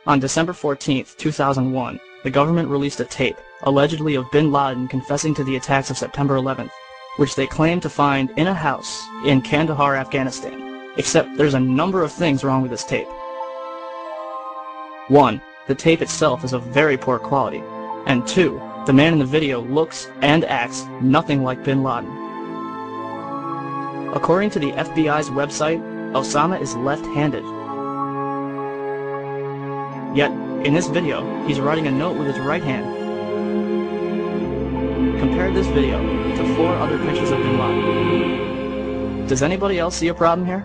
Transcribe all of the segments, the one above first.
On December 14, 2001, the government released a tape, allegedly of bin Laden confessing to the attacks of September 11th, which they claimed to find in a house in Kandahar, Afghanistan. Except there's a number of things wrong with this tape. 1. The tape itself is of very poor quality. And 2. The man in the video looks and acts nothing like bin Laden. According to the FBI's website, Osama is left-handed. Yet, in this video, he's writing a note with his right hand. Compare this video to 4 other pictures of bin Laden. Does anybody else see a problem here?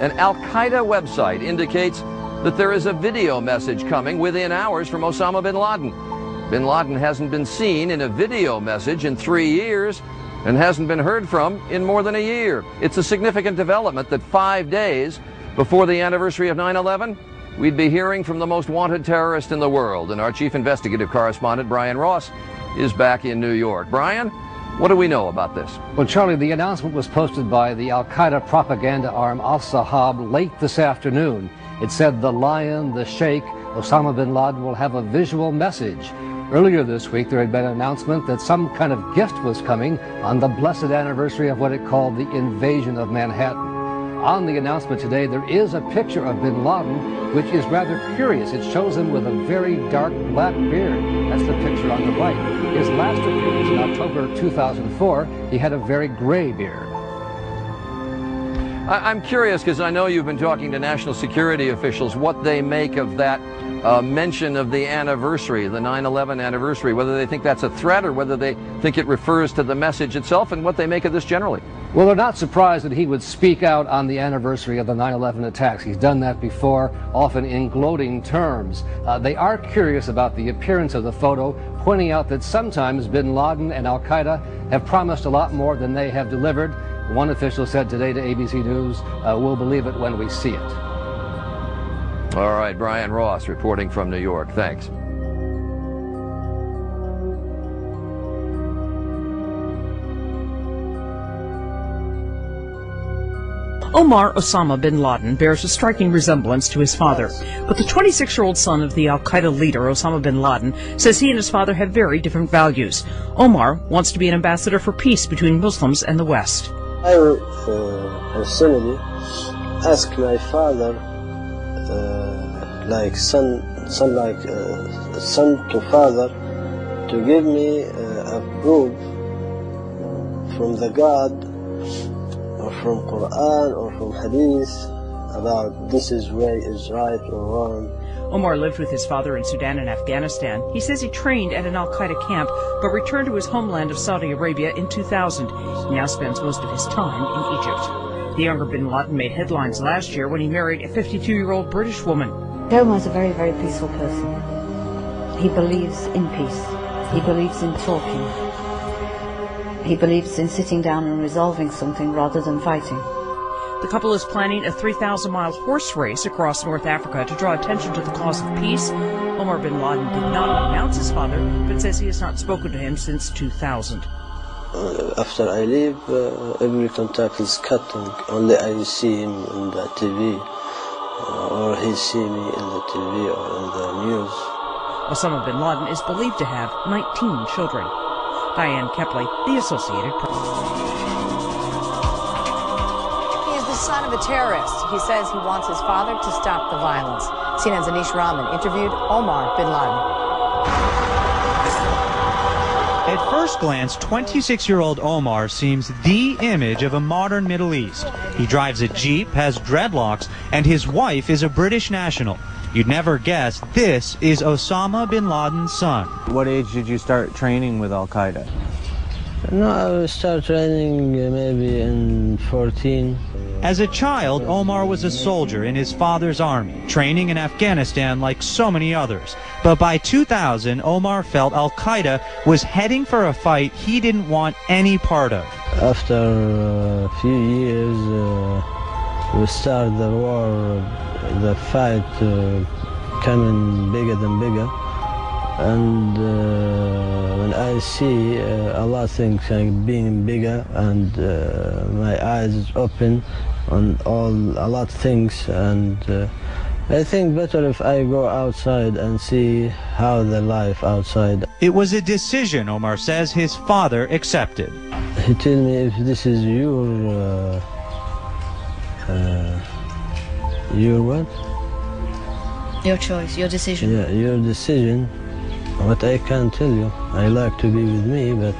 An Al-Qaeda website indicates that there is a video message coming within hours from Osama bin Laden. Bin Laden hasn't been seen in a video message in 3 years and hasn't been heard from in more than a year. It's a significant development that 5 days before the anniversary of 9/11, we'd be hearing from the most wanted terrorist in the world. And our chief investigative correspondent, Brian Ross, is back in New York. Brian, what do we know about this? Well, Charlie, the announcement was posted by the Al-Qaeda propaganda arm Al-Sahab late this afternoon. It said the lion, the sheikh, Osama bin Laden will have a visual message. Earlier this week, there had been an announcement that some kind of gift was coming on the blessed anniversary of what it called the invasion of Manhattan. On the announcement today, there is a picture of bin Laden, which is rather curious. It shows him with a very dark black beard. That's the picture on the right. His last appearance in October 2004, he had a very gray beard. I'm curious, because I know you've been talking to national security officials, what they make of that mention of the anniversary, the 9/11 anniversary, whether they think that's a threat or whether they think it refers to the message itself, and what they make of this generally. Well, they're not surprised that he would speak out on the anniversary of the 9/11 attacks. He's done that before, often in gloating terms. They are curious about the appearance of the photo, pointing out that sometimes bin Laden and Al-Qaeda have promised a lot more than they have delivered. One official said today to ABC News, we'll believe it when we see it. All right, Brian Ross reporting from New York. Thanks. Omar Osama bin Laden bears a striking resemblance to his father, but the 26-year-old son of the Al-Qaeda leader, Osama bin Laden, says he and his father have very different values. Omar wants to be an ambassador for peace between Muslims and the West. I personally asked my father, like son to father, to give me a proof from the God, or from Quran, or from Hadith, about this is way is right or wrong. Omar lived with his father in Sudan and Afghanistan. He says he trained at an Al-Qaeda camp, but returned to his homeland of Saudi Arabia in 2000. He now spends most of his time in Egypt. The younger bin Laden made headlines last year when he married a 52-year-old British woman. Omar is a very, very peaceful person. He believes in peace. He believes in talking. He believes in sitting down and resolving something rather than fighting. The couple is planning a 3,000-mile horse race across North Africa to draw attention to the cause of peace. Omar bin Laden did not announce his father, but says he has not spoken to him since 2000. After I leave, every contact is cut, and only I see him on the TV, or he see me in the TV or in the news. Osama bin Laden is believed to have 19 children. Diane Kepley, The Associated Press. Son of a terrorist. He says he wants his father to stop the violence. CNN's Anish Rahman interviewed Omar bin Laden. At first glance, 26-year-old Omar seems the image of a modern Middle East. He drives a Jeep, has dreadlocks, and his wife is a British national. You'd never guess this is Osama bin Laden's son. What age did you start training with Al-Qaeda? No, I started training maybe in 14. As a child, Omar was a soldier in his father's army, training in Afghanistan like so many others. But by 2000, Omar felt Al-Qaeda was heading for a fight he didn't want any part of. After a few years, we started the war, the fight coming bigger than bigger. And when I see a lot of things being bigger, and my eyes open, on a lot of things, and I think better if I go outside and see how the life outside. It was a decision, Omar says, his father accepted. He told me, if this is your what? Your choice, your decision. Yeah, your decision. But I can't tell you. I like to be with me, but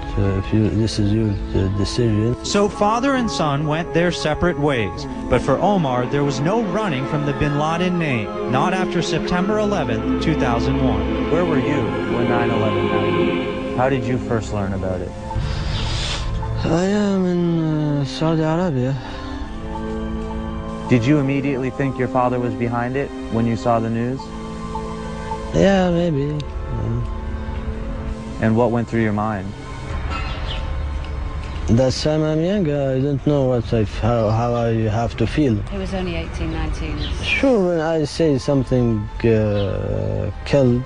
this is your decision. So father and son went their separate ways. But for Omar, there was no running from the bin Laden name, not after September 11th, 2001. Where were you when 9/11 happened? How did you first learn about it? I am in Saudi Arabia. Did you immediately think your father was behind it when you saw the news? Yeah, maybe. And what went through your mind? That time I'm younger, I don't know how I have to feel. He was only 18, 19. Sure, when I say something killed,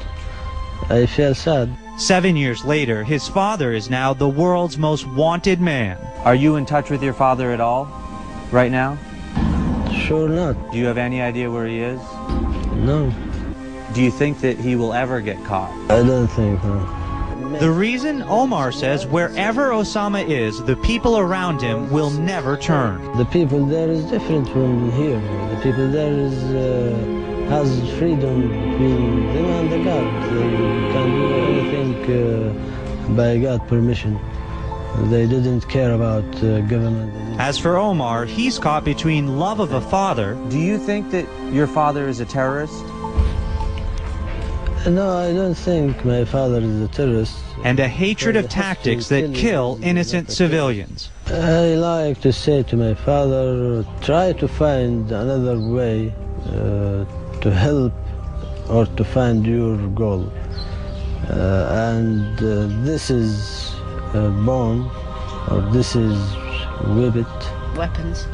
I feel sad. 7 years later, his father is now the world's most wanted man. Are you in touch with your father at all right now? Sure not. Do you have any idea where he is? No. Do you think that he will ever get caught? I don't think, no. The reason, Omar says, wherever Osama is, the people around him will never turn. The people there is different from here. The people there has freedom between them and the God. They can do anything by God's permission. They didn't care about government. As for Omar, he's caught between love of a father. Do you think that your father is a terrorist? No, I don't think my father is a terrorist. And a hatred of tactics that kill innocent civilians. I like to say to my father, try to find another way to help or to find your goal. And this is bomb, or this is weapons.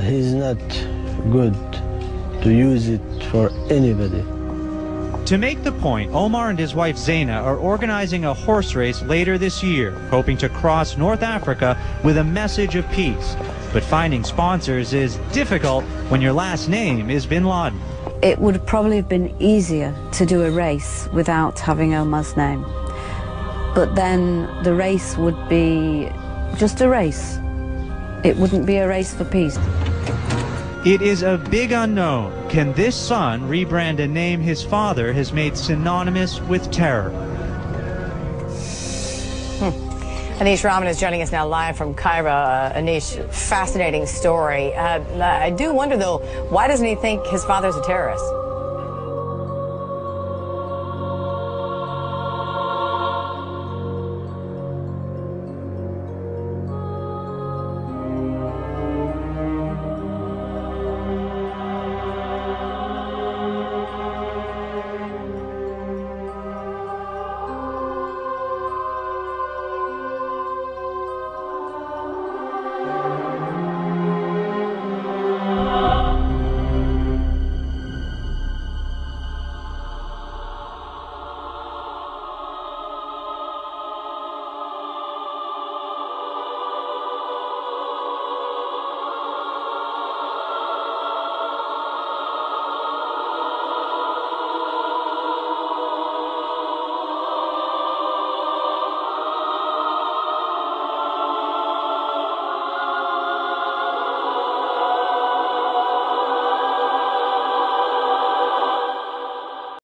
He's not good to use it for anybody. To make the point, Omar and his wife Zaina are organizing a horse race later this year, hoping to cross North Africa with a message of peace. But finding sponsors is difficult when your last name is bin Laden. It would probably have been easier to do a race without having Omar's name. But then the race would be just a race. It wouldn't be a race for peace. It is a big unknown. Can this son rebrand a name his father has made synonymous with terror? Anish Rahman is joining us now live from Cairo. Anish, fascinating story. I do wonder, though, why doesn't he think his father's a terrorist?